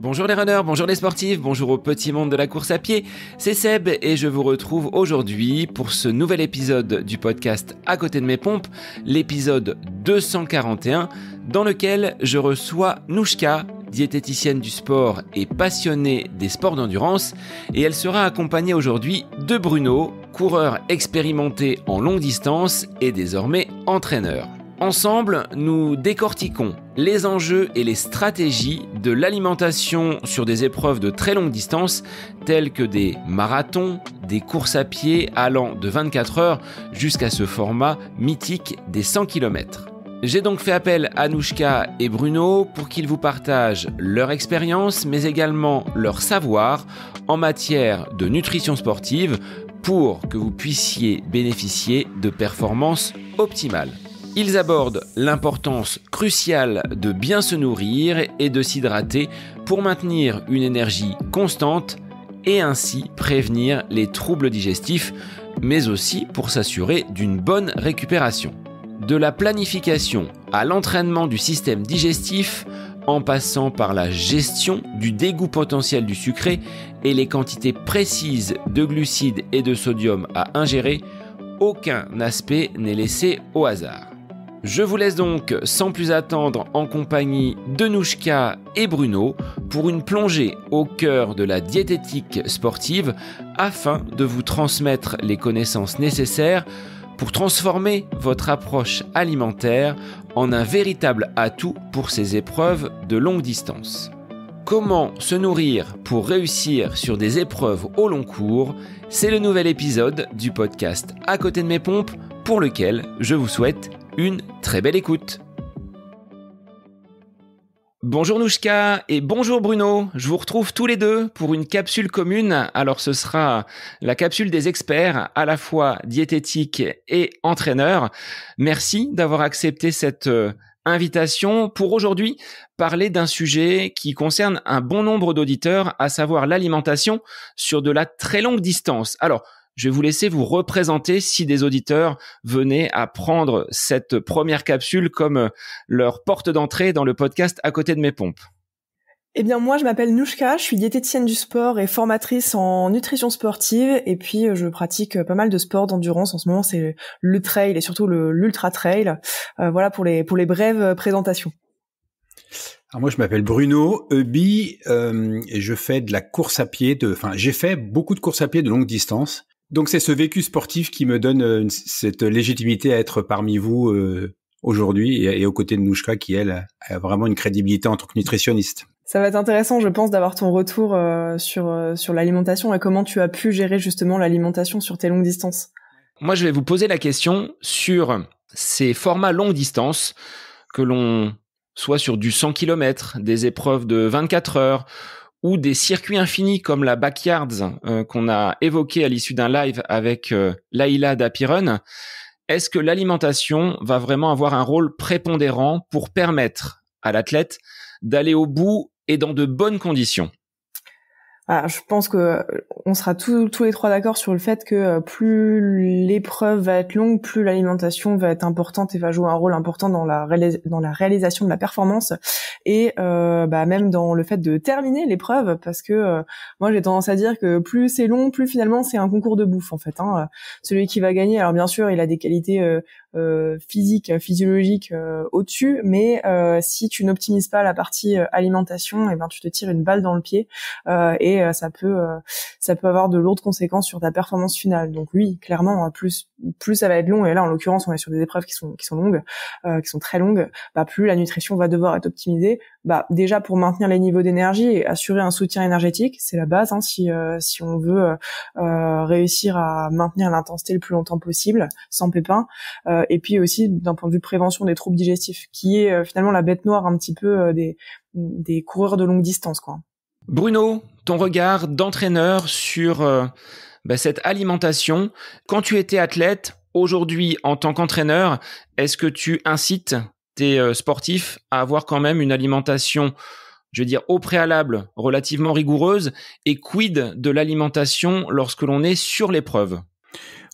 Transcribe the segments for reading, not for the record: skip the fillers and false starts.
Bonjour les runners, bonjour les sportifs, bonjour au petit monde de la course à pied, c'est Seb et je vous retrouve aujourd'hui pour ce nouvel épisode du podcast À côté de mes pompes, l'épisode 241, dans lequel je reçois Nouchka, diététicienne du sport et passionnée des sports d'endurance, et elle sera accompagnée aujourd'hui de Bruno, coureur expérimenté en longue distance et désormais entraîneur. Ensemble, nous décortiquons les enjeux et les stratégies de l'alimentation sur des épreuves de très longue distance, telles que des marathons, des courses à pied allant de 24 heures jusqu'à ce format mythique des 100 km. J'ai donc fait appel à Nouchka et Bruno pour qu'ils vous partagent leur expérience, mais également leur savoir en matière de nutrition sportive pour que vous puissiez bénéficier de performances optimales. Ils abordent l'importance cruciale de bien se nourrir et de s'hydrater pour maintenir une énergie constante et ainsi prévenir les troubles digestifs, mais aussi pour s'assurer d'une bonne récupération. De la planification à l'entraînement du système digestif, en passant par la gestion du dégoût potentiel du sucré et les quantités précises de glucides et de sodium à ingérer, aucun aspect n'est laissé au hasard. Je vous laisse donc sans plus attendre en compagnie de Nouchka et Bruno pour une plongée au cœur de la diététique sportive afin de vous transmettre les connaissances nécessaires pour transformer votre approche alimentaire en un véritable atout pour ces épreuves de longue distance. Comment se nourrir pour réussir sur des épreuves au long cours? C'est le nouvel épisode du podcast À côté de mes pompes pour lequel je vous souhaite une très belle écoute. Bonjour Nouchka et bonjour Bruno, je vous retrouve tous les deux pour une capsule commune. Alors ce sera la capsule des experts, à la fois diététique et entraîneur. Merci d'avoir accepté cette invitation pour aujourd'hui parler d'un sujet qui concerne un bon nombre d'auditeurs, à savoir l'alimentation sur de la très longue distance. Alors, je vais vous laisser vous représenter si des auditeurs venaient à prendre cette première capsule comme leur porte d'entrée dans le podcast À côté de mes pompes. Eh bien, moi, je m'appelle Nouchka, je suis diététicienne du sport et formatrice en nutrition sportive. Et puis, je pratique pas mal de sports d'endurance. En ce moment, c'est le trail et surtout l'ultra trail. Voilà pour les brèves présentations. Alors moi, je m'appelle Bruno Eubi et je fais de la course à pied. J'ai fait beaucoup de courses à pied de longue distance. Donc, c'est ce vécu sportif qui me donne cette légitimité à être parmi vous aujourd'hui et aux côtés de Nouchka qui, elle, a vraiment une crédibilité en tant que nutritionniste. Ça va être intéressant, je pense, d'avoir ton retour sur l'alimentation et comment tu as pu gérer justement l'alimentation sur tes longues distances. Moi, je vais vous poser la question sur ces formats longue distance, que l'on soit sur du 100 km, des épreuves de 24 heures ou des circuits infinis comme la Backyards qu'on a évoqué à l'issue d'un live avec Laïla d'Apirun. Est-ce que l'alimentation va vraiment avoir un rôle prépondérant pour permettre à l'athlète d'aller au bout et dans de bonnes conditions? Je pense que on sera tous les trois d'accord sur le fait que plus l'épreuve va être longue, plus l'alimentation va être importante et va jouer un rôle important dans la réalisation de la performance et même dans le fait de terminer l'épreuve, parce que moi j'ai tendance à dire que plus c'est long, plus finalement c'est un concours de bouffe en fait. Celui qui va gagner, alors bien sûr il a des qualités physiques, physiologiques au-dessus, mais si tu n'optimises pas la partie alimentation, et ben tu te tires une balle dans le pied et ça peut avoir de lourdes conséquences sur ta performance finale. Donc oui, clairement, plus ça va être long, et là en l'occurrence on est sur des épreuves qui sont longues, qui sont très longues, plus la nutrition va devoir être optimisée. Déjà pour maintenir les niveaux d'énergie et assurer un soutien énergétique, c'est la base. Si on veut réussir à maintenir l'intensité le plus longtemps possible, sans pépin. Et puis aussi d'un point de vue prévention des troubles digestifs, qui est finalement la bête noire un petit peu des coureurs de longue distance, quoi. Bruno, ton regard d'entraîneur sur cette alimentation. Quand tu étais athlète, aujourd'hui en tant qu'entraîneur, est-ce que tu incites tes sportifs à avoir quand même une alimentation, je veux dire, au préalable relativement rigoureuse, et quid de l'alimentation lorsque l'on est sur l'épreuve?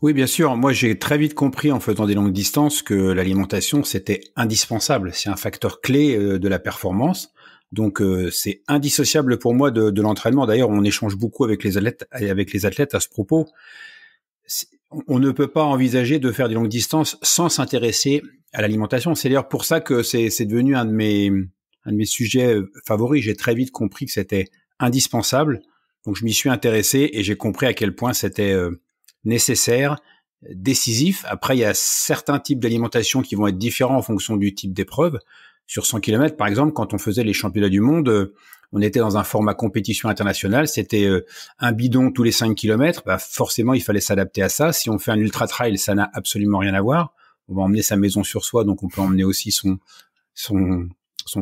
Oui, bien sûr. Moi, j'ai très vite compris en faisant des longues distances que l'alimentation, c'était indispensable. C'est un facteur clé de la performance. Donc c'est indissociable pour moi de l'entraînement. D'ailleurs, on échange beaucoup avec les athlètes à ce propos. On ne peut pas envisager de faire des longues distances sans s'intéresser à l'alimentation. C'est d'ailleurs pour ça que c'est devenu un de mes sujets favoris. J'ai très vite compris que c'était indispensable. Donc je m'y suis intéressé et j'ai compris à quel point c'était nécessaire, décisif. Après, il y a certains types d'alimentation qui vont être différents en fonction du type d'épreuve. Sur 100 km, par exemple, quand on faisait les championnats du monde, on était dans un format compétition internationale. C'était un bidon tous les 5 km. Bah, forcément, il fallait s'adapter à ça. Si on fait un ultra trail, ça n'a absolument rien à voir. On va emmener sa maison sur soi, donc on peut emmener aussi son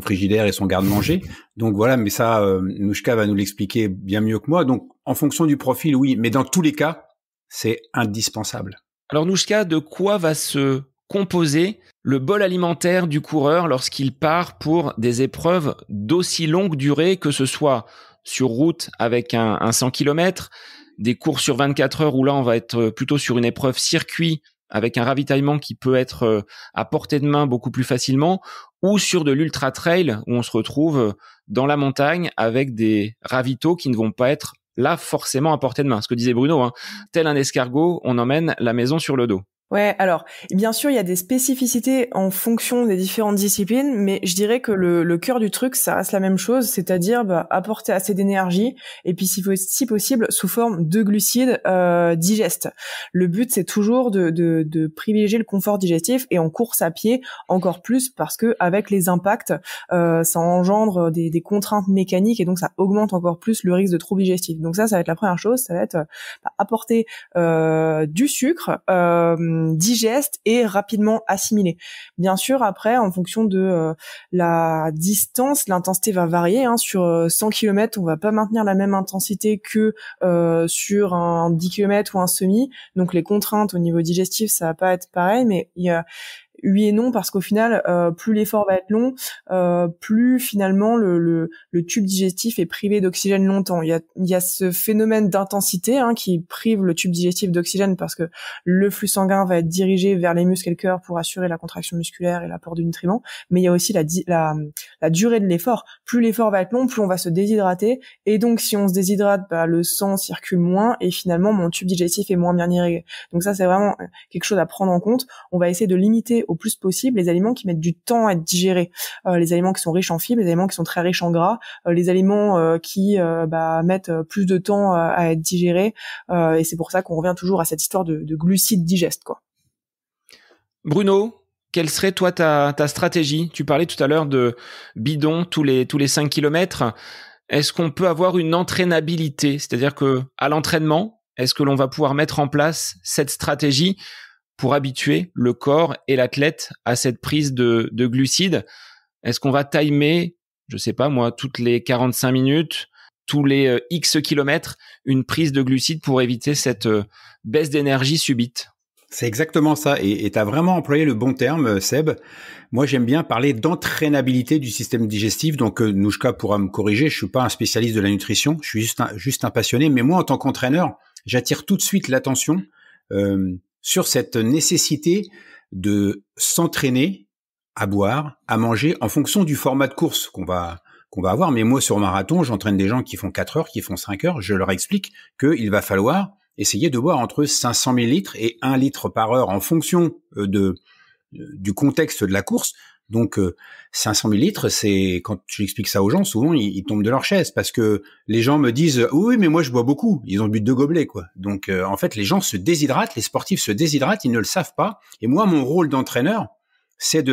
frigidaire et son garde-manger. Donc voilà, mais ça, Nouchka va nous l'expliquer bien mieux que moi. Donc, en fonction du profil, oui. Mais dans tous les cas, c'est indispensable. Alors Nouchka, de quoi va se composer le bol alimentaire du coureur lorsqu'il part pour des épreuves d'aussi longue durée, que ce soit sur route avec un 100 km, des courses sur 24 heures où là on va être plutôt sur une épreuve circuit avec un ravitaillement qui peut être à portée de main beaucoup plus facilement, ou sur de l'ultra trail où on se retrouve dans la montagne avec des ravitaux qui ne vont pas être là forcément à portée de main. Ce que disait Bruno, tel un escargot, on emmène la maison sur le dos. Ouais, alors bien sûr, il y a des spécificités en fonction des différentes disciplines, mais je dirais que le cœur du truc, ça reste la même chose, c'est-à-dire apporter assez d'énergie et puis si possible sous forme de glucides digestes. Le but, c'est toujours de privilégier le confort digestif, et en course à pied encore plus, parce que avec les impacts, ça engendre des contraintes mécaniques et donc ça augmente encore plus le risque de troubles digestifs. Donc ça va être la première chose, ça va être apporter du sucre digeste et rapidement assimilé. Bien sûr, après, en fonction de la distance, l'intensité va varier. Sur 100 km, on va pas maintenir la même intensité que sur un 10 km ou un semi. Donc les contraintes au niveau digestif, ça va pas être pareil, mais il y a oui et non, parce qu'au final, plus l'effort va être long, plus finalement le tube digestif est privé d'oxygène longtemps. Il y a ce phénomène d'intensité qui prive le tube digestif d'oxygène, parce que le flux sanguin va être dirigé vers les muscles et le cœur pour assurer la contraction musculaire et l'apport de nutriments. Mais il y a aussi la durée de l'effort. Plus l'effort va être long, plus on va se déshydrater, et donc si on se déshydrate, le sang circule moins et finalement mon tube digestif est moins bien irrigué. Donc ça, c'est vraiment quelque chose à prendre en compte. On va essayer de limiter au plus possible les aliments qui mettent du temps à être digérés, les aliments qui sont riches en fibres, les aliments qui sont très riches en gras, les aliments qui mettent plus de temps à être digérés, et c'est pour ça qu'on revient toujours à cette histoire de glucides digestes, quoi. Bruno, quelle serait toi ta stratégie ? Tu parlais tout à l'heure de bidon tous les 5 km. Est-ce qu'on peut avoir une entraînabilité ? C'est-à-dire que à l'entraînement, est-ce que l'on va pouvoir mettre en place cette stratégie pour habituer le corps et l'athlète à cette prise de glucides? Est-ce qu'on va timer, je sais pas moi, toutes les 45 minutes, tous les X kilomètres, une prise de glucides pour éviter cette baisse d'énergie subite? C'est exactement ça. Et tu as vraiment employé le bon terme, Seb. Moi, j'aime bien parler d'entraînabilité du système digestif. Donc, Nouchka pourra me corriger. Je suis pas un spécialiste de la nutrition. Je suis juste un passionné. Mais moi, en tant qu'entraîneur, j'attire tout de suite l'attention sur cette nécessité de s'entraîner à boire, à manger en fonction du format de course qu'on va avoir. Mais moi, sur marathon, j'entraîne des gens qui font 4 heures, qui font 5 heures. Je leur explique qu'il va falloir essayer de boire entre 500 ml et 1 litre par heure en fonction du contexte de la course. Donc 500 ml, c'est, quand j'explique ça aux gens, souvent ils tombent de leur chaise, parce que les gens me disent oui, mais moi je bois beaucoup. Ils ont bu 2 gobelets, quoi. Donc en fait, les gens se déshydratent, les sportifs se déshydratent, ils ne le savent pas. Et moi, mon rôle d'entraîneur, c'est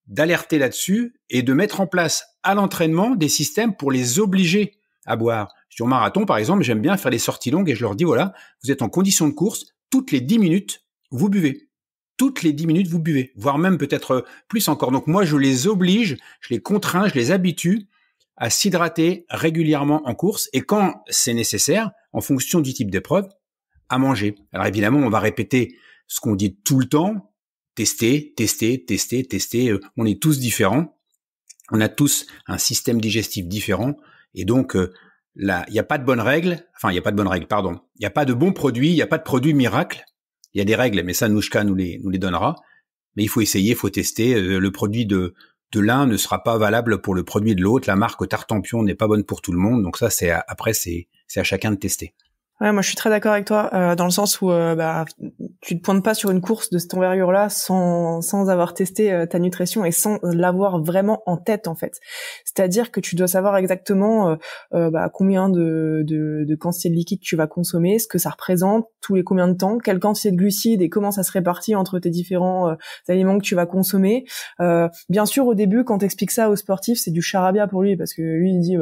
d'alerter là-dessus et de mettre en place à l'entraînement des systèmes pour les obliger à boire. Sur marathon, par exemple, j'aime bien faire des sorties longues et je leur dis voilà, vous êtes en condition de course, toutes les 10 minutes, vous buvez. Toutes les 10 minutes, vous buvez, voire même peut-être plus encore. Donc moi, je les oblige, je les contrains, je les habitue à s'hydrater régulièrement en course, et quand c'est nécessaire, en fonction du type d'épreuve, à manger. Alors évidemment, on va répéter ce qu'on dit tout le temps, tester. On est tous différents, on a tous un système digestif différent, et donc là, il n'y a pas de bonne règle, il n'y a pas de bon produit, il n'y a pas de produit miracle. Il y a des règles, mais ça, Nouchka nous les donnera. Mais il faut essayer, il faut tester. Le produit de de l'un ne sera pas valable pour le produit de l'autre. La marque Tartampion n'est pas bonne pour tout le monde. Donc ça, c'est à chacun de tester. Ouais, moi je suis très d'accord avec toi dans le sens où tu te pointes pas sur une course de cette envergure-là sans avoir testé ta nutrition et sans l'avoir vraiment en tête en fait. C'est-à-dire que tu dois savoir exactement combien de quantité de liquide tu vas consommer, ce que ça représente, tous les combien de temps, quelle quantité de glucides et comment ça se répartit entre tes différents aliments que tu vas consommer. Bien sûr au début quand t'expliques ça au sportif, c'est du charabia pour lui parce que lui il dit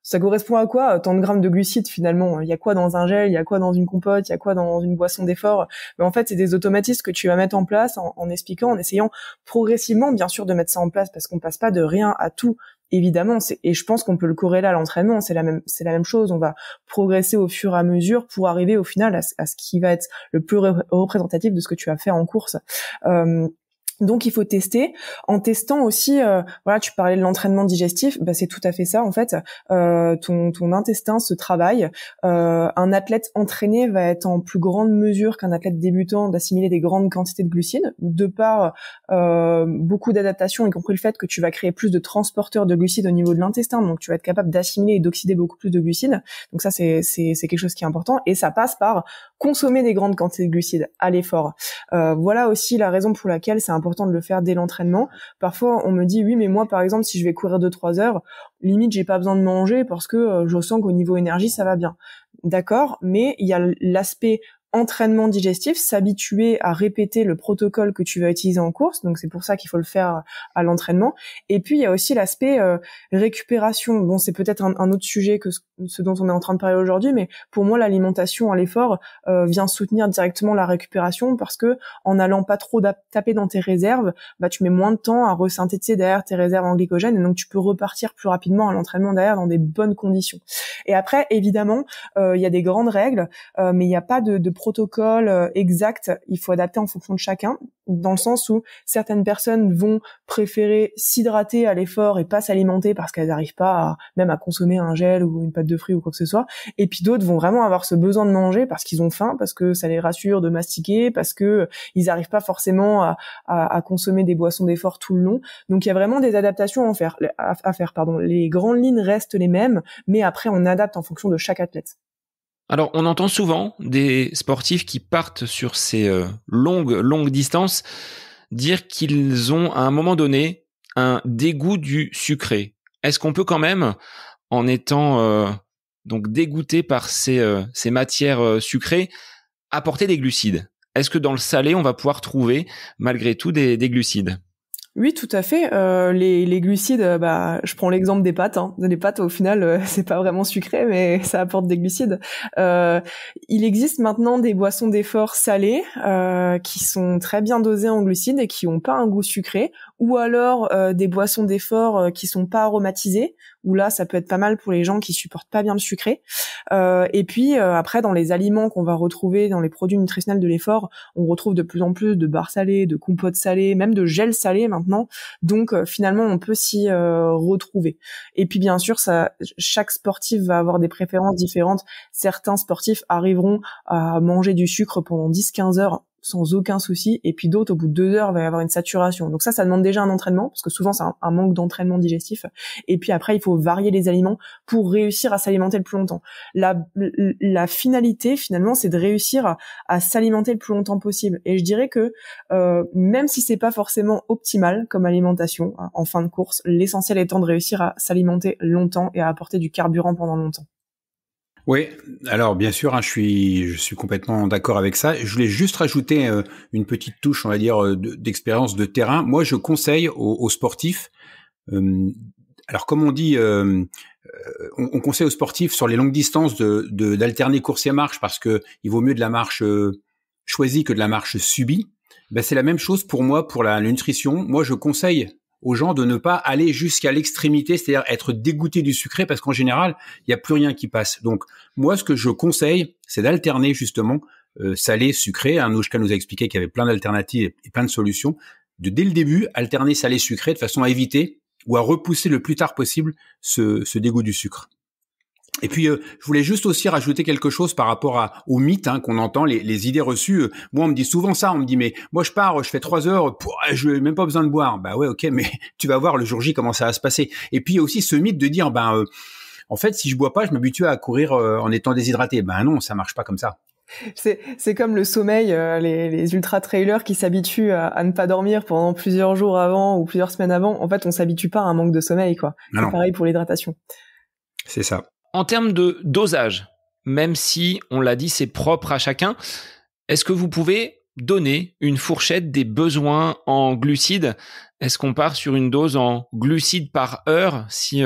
ça correspond à quoi tant de grammes de glucides finalement? Il y a quoi dans un gel? Il y a quoi dans une compote? Il y a quoi dans une boisson d'effort? Mais en fait, c'est des automatismes que tu vas mettre en place en expliquant, en essayant progressivement, bien sûr, de mettre ça en place parce qu'on passe pas de rien à tout. Évidemment, et je pense qu'on peut le corréler à l'entraînement. C'est la même chose. On va progresser au fur et à mesure pour arriver au final à ce qui va être le plus représentatif de ce que tu vas faire en course. Donc il faut tester. En testant aussi, tu parlais de l'entraînement digestif, c'est tout à fait ça en fait. Ton intestin se travaille. Un athlète entraîné va être en plus grande mesure qu'un athlète débutant d'assimiler des grandes quantités de glucides, de par beaucoup d'adaptations, y compris le fait que tu vas créer plus de transporteurs de glucides au niveau de l'intestin, donc tu vas être capable d'assimiler et d'oxyder beaucoup plus de glucides. Donc ça c'est quelque chose qui est important et ça passe par consommer des grandes quantités de glucides à l'effort. Voilà aussi la raison pour laquelle c'est important de le faire dès l'entraînement. Parfois, on me dit, oui, mais moi, par exemple, si je vais courir 2-3 heures, limite, j'ai pas besoin de manger parce que je sens qu'au niveau énergie, ça va bien. D'accord, mais il y a l'aspect entraînement digestif, s'habituer à répéter le protocole que tu vas utiliser en course, donc c'est pour ça qu'il faut le faire à l'entraînement. Et puis il y a aussi l'aspect récupération. Bon, c'est peut-être un autre sujet que ce dont on est en train de parler aujourd'hui, mais pour moi l'alimentation à l'effort vient soutenir directement la récupération parce que en allant pas trop taper dans tes réserves, tu mets moins de temps à resynthétiser derrière tes réserves en glycogène et donc tu peux repartir plus rapidement à l'entraînement derrière dans des bonnes conditions. Et après évidemment il y a des grandes règles, mais il n'y a pas de protocole exact, il faut adapter en fonction de chacun, dans le sens où certaines personnes vont préférer s'hydrater à l'effort et pas s'alimenter parce qu'elles n'arrivent pas même à consommer un gel ou une pâte de fruits ou quoi que ce soit, et puis d'autres vont vraiment avoir ce besoin de manger parce qu'ils ont faim, parce que ça les rassure de mastiquer, parce que ils n'arrivent pas forcément à consommer des boissons d'effort tout le long. Donc il y a vraiment des adaptations à faire. Les grandes lignes restent les mêmes, mais après on adapte en fonction de chaque athlète. Alors, on entend souvent des sportifs qui partent sur ces longues distances dire qu'ils ont à un moment donné un dégoût du sucré. Est-ce qu'on peut quand même, en étant donc dégoûté par ces matières sucrées, apporter des glucides? Est-ce que dans le salé, on va pouvoir trouver malgré tout des glucides? Oui, tout à fait. Les glucides, je prends l'exemple des pâtes. Les pâtes, au final, c'est pas vraiment sucré, mais ça apporte des glucides. Il existe maintenant des boissons d'effort salées qui sont très bien dosées en glucides et qui ont pas un goût sucré, ou alors des boissons d'effort qui sont pas aromatisées, où là, ça peut être pas mal pour les gens qui supportent pas bien le sucré. Et puis après, dans les aliments qu'on va retrouver dans les produits nutritionnels de l'effort, on retrouve de plus en plus de barres salées, de compotes salées, même de gel salé maintenant. Donc finalement, on peut s'y retrouver. Et puis bien sûr, chaque sportif va avoir des préférences différentes. Certains sportifs arriveront à manger du sucre pendant 10-15 heures sans aucun souci, et puis d'autres, au bout de 2 heures, va y avoir une saturation. Donc ça demande déjà un entraînement, parce que souvent c'est un manque d'entraînement digestif. Et puis après, il faut varier les aliments pour réussir à s'alimenter le plus longtemps. La finalité, finalement, c'est de réussir à s'alimenter le plus longtemps possible. Et je dirais que même si c'est pas forcément optimal comme alimentation en fin de course, l'essentiel étant de réussir à s'alimenter longtemps et à apporter du carburant pendant longtemps. Oui, alors bien sûr, je suis complètement d'accord avec ça. Je voulais juste rajouter une petite touche, on va dire, d'expérience de terrain. Moi, je conseille aux sportifs, alors comme on dit, on conseille aux sportifs sur les longues distances d'alterner course et marche parce que il vaut mieux de la marche choisie que de la marche subie. C'est la même chose pour moi pour la nutrition. Moi, je conseille aux gens de ne pas aller jusqu'à l'extrémité, c'est-à-dire être dégoûté du sucré, parce qu'en général, il n'y a plus rien qui passe. Donc, moi, ce que je conseille, c'est d'alterner justement salé, sucré. Anouchka nous a expliqué qu'il y avait plein d'alternatives et plein de solutions. Dès le début, alterner salé, sucré, de façon à éviter ou à repousser le plus tard possible ce dégoût du sucre. Et puis, je voulais juste aussi rajouter quelque chose par rapport au mythe qu'on entend, les idées reçues. Moi, on me dit souvent ça. On me dit, mais moi, je pars, je fais 3 heures, je n'ai même pas besoin de boire. Bah ouais, ok, mais tu vas voir le jour J comment ça va se passer. Et puis, il y a aussi ce mythe de dire, en fait, si je bois pas, je m'habitue à courir en étant déshydraté. Ben non, ça marche pas comme ça. C'est comme le sommeil, les ultra-trailers qui s'habituent à ne pas dormir pendant plusieurs jours avant ou plusieurs semaines avant. En fait, on s'habitue pas à un manque de sommeil, quoi. C'est pareil pour l'hydratation. C'est ça. En termes de dosage, même si, on l'a dit, c'est propre à chacun, est-ce que vous pouvez donner une fourchette des besoins en glucides ? Est-ce qu'on part sur une dose en glucides par heure, si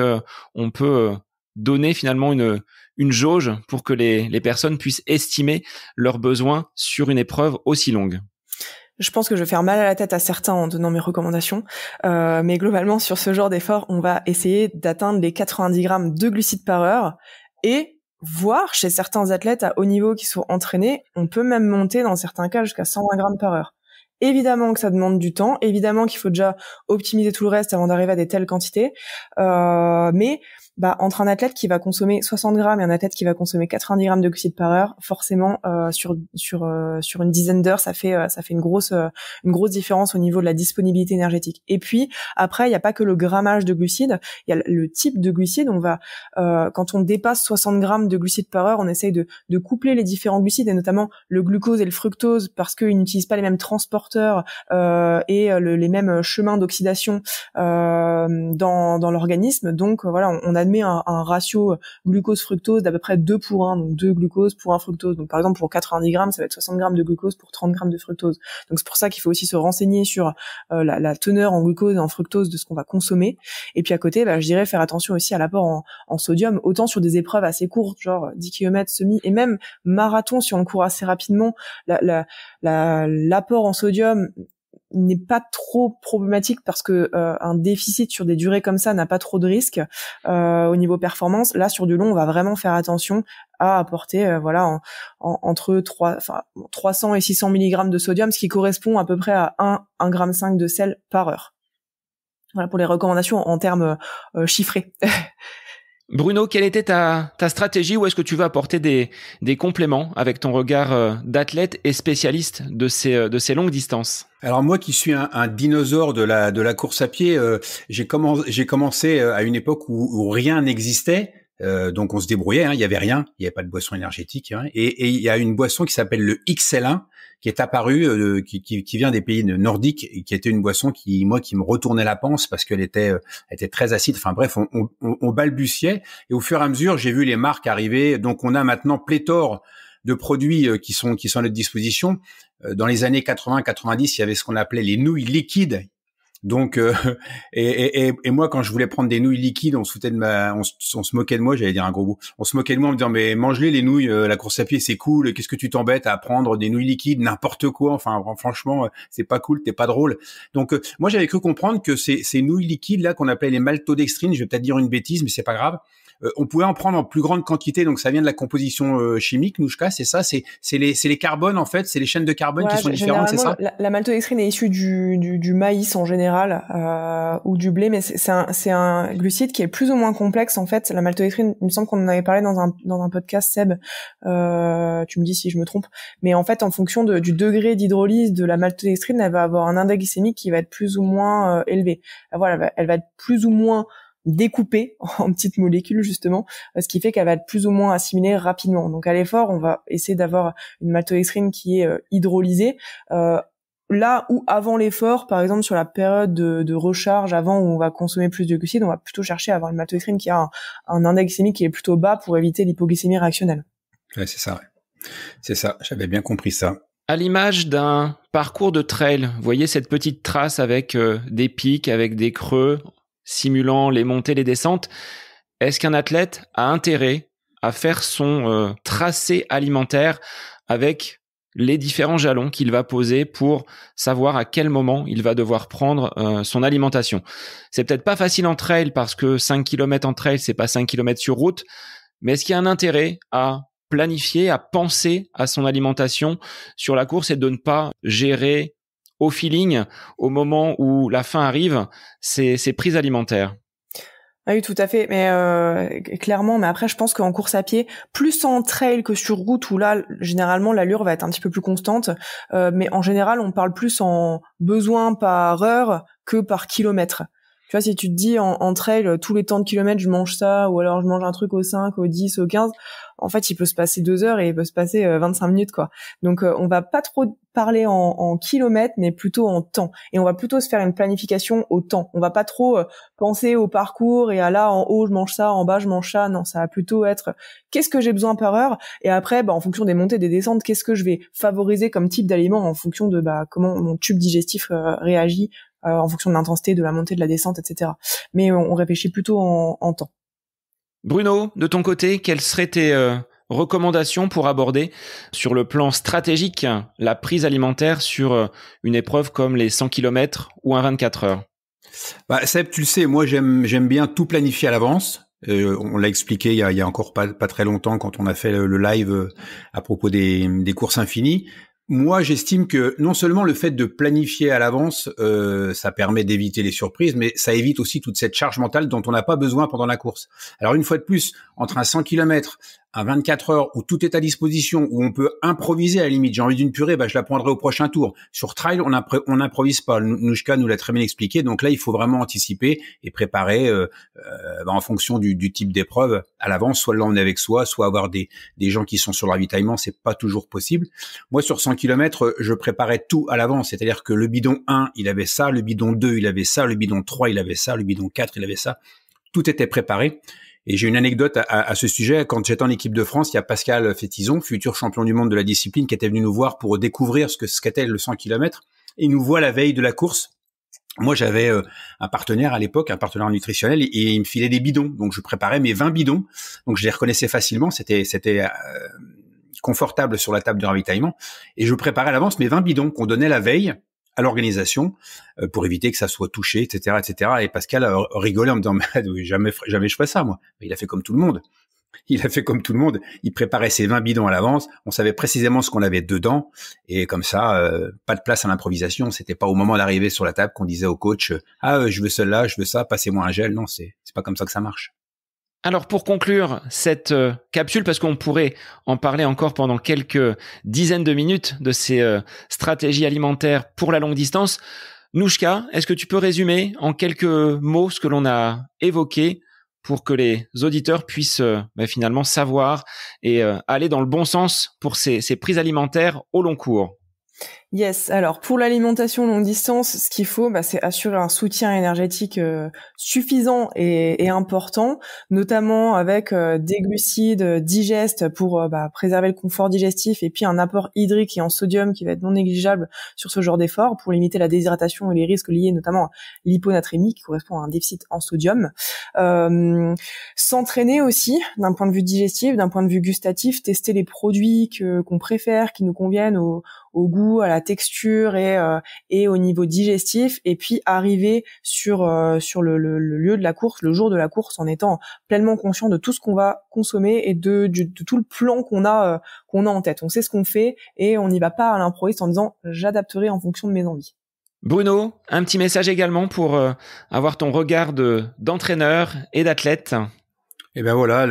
on peut donner finalement une jauge pour que les personnes puissent estimer leurs besoins sur une épreuve aussi longue ? Je pense que je vais faire mal à la tête à certains en donnant mes recommandations, mais globalement sur ce genre d'effort, on va essayer d'atteindre les 90 grammes de glucides par heure et voire chez certains athlètes à haut niveau qui sont entraînés, on peut même monter dans certains cas jusqu'à 120 grammes par heure. Évidemment que ça demande du temps, évidemment qu'il faut déjà optimiser tout le reste avant d'arriver à des telles quantités, mais entre un athlète qui va consommer 60 grammes et un athlète qui va consommer 90 grammes de glucides par heure, forcément sur une dizaine d'heures, ça fait une grosse différence au niveau de la disponibilité énergétique. Et puis après, il y a pas que le grammage de glucides, il y a le type de glucides. On va quand on dépasse 60 grammes de glucides par heure, on essaye de coupler les différents glucides et notamment le glucose et le fructose parce qu'ils n'utilisent pas les mêmes transporteurs et les mêmes chemins d'oxydation dans l'organisme. Donc voilà, on admet un ratio glucose-fructose d'à peu près 2 pour 1, donc 2 glucose pour 1 fructose. Donc par exemple pour 90 grammes, ça va être 60 grammes de glucose pour 30 grammes de fructose. Donc c'est pour ça qu'il faut aussi se renseigner sur la teneur en glucose et en fructose de ce qu'on va consommer. Et puis à côté, je dirais faire attention aussi à l'apport en sodium, autant sur des épreuves assez courtes, genre 10 km, semi, et même marathon si on le court assez rapidement, l'apport en sodium n'est pas trop problématique parce que un déficit sur des durées comme ça n'a pas trop de risques au niveau performance. Là sur du long, on va vraiment faire attention à apporter entre 300 et 600 mg de sodium, ce qui correspond à peu près à 1,5 g de sel par heure. Voilà pour les recommandations en termes chiffrés. Bruno, quelle était ta stratégie, ou est-ce que tu vas apporter des compléments avec ton regard d'athlète et spécialiste de ces longues distances? Alors moi qui suis un dinosaure de la course à pied, j'ai commencé à une époque où rien n'existait. Donc on se débrouillait, il y avait rien, il y avait pas de boisson énergétique, et il y a une boisson qui s'appelle le XL1 qui est apparue, qui vient des pays nordiques, et qui était une boisson qui me retournait la panse parce qu'elle était très acide. Enfin bref, on balbutiait, et au fur et à mesure j'ai vu les marques arriver. Donc on a maintenant pléthore de produits qui sont à notre disposition. Dans les années 80-90, il y avait ce qu'on appelait les nouilles liquides. Donc et moi quand je voulais prendre des nouilles liquides, on se moquait de moi, j'allais dire un gros mot. On se moquait de moi en me disant mais mange-les nouilles, la course à pied c'est cool, qu'est-ce que tu t'embêtes à prendre des nouilles liquides, n'importe quoi, enfin franchement c'est pas cool, t'es pas drôle. Donc moi j'avais cru comprendre que ces nouilles liquides là qu'on appelait les maltodextrines, je vais peut-être dire une bêtise mais c'est pas grave. On pouvait en prendre en plus grande quantité, donc ça vient de la composition chimique, Nouchka, c'est ça, c'est les carbones en fait, c'est les chaînes de carbone qui sont différentes, c'est ça? La maltodextrine est issue du maïs en général ou du blé, mais c'est un glucide qui est plus ou moins complexe en fait. La maltodextrine, il me semble qu'on en avait parlé dans un podcast, Seb. Tu me dis si je me trompe, mais en fait en fonction du degré d'hydrolyse de la maltodextrine, elle va avoir un index glycémique qui va être plus ou moins élevé. Voilà, elle va être plus ou moins découpée en petites molécules justement, ce qui fait qu'elle va être plus ou moins assimilée rapidement. Donc à l'effort, on va essayer d'avoir une maltodextrine qui est hydrolysée. Là où avant l'effort, par exemple sur la période de recharge, avant où on va consommer plus de glucides, on va plutôt chercher à avoir une maltodextrine qui a un index glycémique qui est plutôt bas pour éviter l'hypoglycémie réactionnelle. Ouais, c'est ça. C'est ça, j'avais bien compris ça. À l'image d'un parcours de trail, vous voyez cette petite trace avec des pics, avec des creux, simulant les montées, les descentes. Est-ce qu'un athlète a intérêt à faire son tracé alimentaire avec les différents jalons qu'il va poser pour savoir à quel moment il va devoir prendre son alimentation? C'est peut-être pas facile en trail parce que 5 km en trail, c'est pas 5 km sur route, mais est-ce qu'il y a un intérêt à planifier, à penser à son alimentation sur la course et de ne pas gérer au feeling, au moment où la fin arrive, ces prises alimentaires? Ah oui, tout à fait. Mais clairement, mais après, je pense qu'en course à pied, plus en trail que sur route, où là, généralement, l'allure va être un petit peu plus constante. Mais en général, on parle plus en besoin par heure que par kilomètre. Tu vois, si tu te dis en trail, tous les temps de kilomètres, je mange ça, ou alors je mange un truc au 5, au 10, au 15, en fait, il peut se passer 2 heures et il peut se passer 25 minutes, quoi. Donc, on va pas trop parler en kilomètres, mais plutôt en temps. Et on va plutôt se faire une planification au temps. On va pas trop penser au parcours et à là, en haut, je mange ça, en bas, je mange ça. Non, ça va plutôt être qu'est-ce que j'ai besoin par heure? Et après, en fonction des montées, des descentes, qu'est-ce que je vais favoriser comme type d'aliment en fonction de comment mon tube digestif réagit en fonction de l'intensité, de la montée, de la descente, etc. Mais on réfléchit plutôt en temps. Bruno, de ton côté, quelles seraient tes recommandations pour aborder sur le plan stratégique la prise alimentaire sur une épreuve comme les 100 km ou un 24 heures? Seb, tu le sais, moi j'aime bien tout planifier à l'avance. On l'a expliqué il y a encore pas très longtemps quand on a fait le live à propos des courses infinies. Moi, j'estime que non seulement le fait de planifier à l'avance, ça permet d'éviter les surprises, mais ça évite aussi toute cette charge mentale dont on n'a pas besoin pendant la course. Alors une fois de plus, entre un 100 km, un 24 heures où tout est à disposition, où on peut improviser à la limite. J'ai envie d'une purée, je la prendrai au prochain tour. Sur trail, on n'improvise pas. Nouchka nous l'a très bien expliqué. Donc là, il faut vraiment anticiper et préparer en fonction du type d'épreuve à l'avance. Soit l'emmener avec soi, soit avoir des gens qui sont sur le ravitaillement. C'est pas toujours possible. Moi, sur 100 km, je préparais tout à l'avance. C'est-à-dire que le bidon 1, il avait ça. Le bidon 2, il avait ça. Le bidon 3, il avait ça. Le bidon 4, il avait ça. Tout était préparé. Et j'ai une anecdote à ce sujet. Quand j'étais en équipe de France, il y a Pascal Fétizon, futur champion du monde de la discipline, qui était venu nous voir pour découvrir ce qu'était le 100 km. Et il nous voit la veille de la course. Moi, j'avais un partenaire à l'époque, un partenaire nutritionnel, et il me filait des bidons. Donc, je préparais mes 20 bidons. Donc, je les reconnaissais facilement. C'était confortable sur la table de ravitaillement. Et je préparais à l'avance mes 20 bidons qu'on donnait la veille à l'organisation pour éviter que ça soit touché, etc., etc. Et Pascal rigolait en me disant « jamais je ferais ça, moi ». Il a fait comme tout le monde. Il préparait ses 20 bidons à l'avance. On savait précisément ce qu'on avait dedans. Et comme ça, pas de place à l'improvisation. C'était pas au moment d'arriver sur la table qu'on disait au coach « Ah, je veux celle-là, je veux ça, passez-moi un gel ». Non, c'est pas comme ça que ça marche. Alors pour conclure cette capsule, parce qu'on pourrait en parler encore pendant quelques dizaines de minutes de ces stratégies alimentaires pour la longue distance, Nouchka, est-ce que tu peux résumer en quelques mots ce que l'on a évoqué pour que les auditeurs puissent finalement savoir et aller dans le bon sens pour ces prises alimentaires au long cours? Yes. Alors pour l'alimentation longue distance, ce qu'il faut, c'est assurer un soutien énergétique suffisant et important, notamment avec des glucides digestes pour préserver le confort digestif et puis un apport hydrique et en sodium qui va être non négligeable sur ce genre d'effort pour limiter la déshydratation et les risques liés notamment à l'hyponatrémie qui correspond à un déficit en sodium. S'entraîner aussi d'un point de vue digestif, d'un point de vue gustatif, tester les produits qu'on préfère, qui nous conviennent au goût, à la texture et au niveau digestif, et puis arriver sur le lieu de la course, le jour de la course, en étant pleinement conscient de tout ce qu'on va consommer et de tout le plan qu'on a en tête. On sait ce qu'on fait et on n'y va pas à l'improviste en disant j'adapterai en fonction de mes envies. Bruno, un petit message également pour avoir ton regard d'entraîneur et d'athlète. Et ben voilà,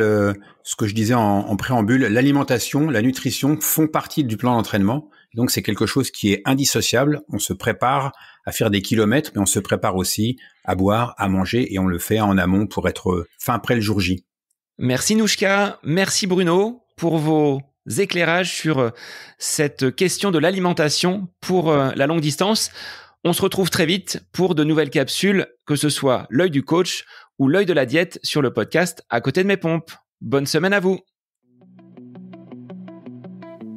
ce que je disais en préambule, l'alimentation, la nutrition font partie du plan d'entraînement. Donc c'est quelque chose qui est indissociable. On se prépare à faire des kilomètres, mais on se prépare aussi à boire, à manger, et on le fait en amont pour être fin prêt le jour J. Merci Nouchka, merci Bruno pour vos éclairages sur cette question de l'alimentation pour la longue distance. On se retrouve très vite pour de nouvelles capsules, que ce soit l'œil du coach ou l'œil de la diète sur le podcast À côté de mes pompes. Bonne semaine à vous.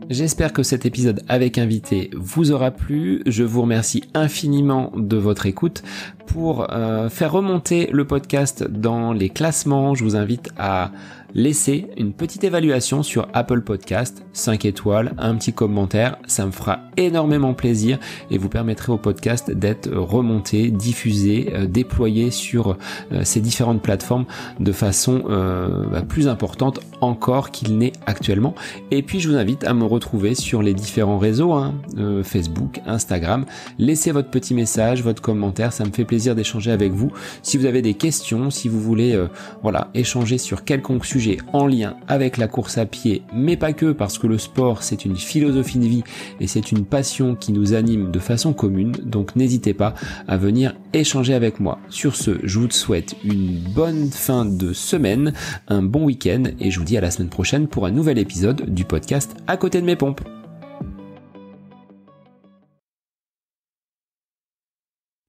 J'espère que cet épisode avec invité vous aura plu. Je vous remercie infiniment de votre écoute. Pour faire remonter le podcast dans les classements, je vous invite à laisser une petite évaluation sur Apple Podcast, 5 étoiles, un petit commentaire. Ça me fera énormément plaisir et vous permettrez au podcast d'être remonté, diffusé, déployé sur ces différentes plateformes de façon plus importante encore qu'il n'est actuellement. Et puis je vous invite à me retrouver sur les différents réseaux, Facebook, Instagram. Laissez votre petit message, votre commentaire, ça me fait plaisir plaisir d'échanger avec vous. Si vous avez des questions, si vous voulez échanger sur quelconque sujet en lien avec la course à pied, mais pas que, parce que le sport c'est une philosophie de vie et c'est une passion qui nous anime de façon commune, donc n'hésitez pas à venir échanger avec moi. Sur ce, je vous souhaite une bonne fin de semaine, un bon week-end et je vous dis à la semaine prochaine pour un nouvel épisode du podcast À côté de mes pompes.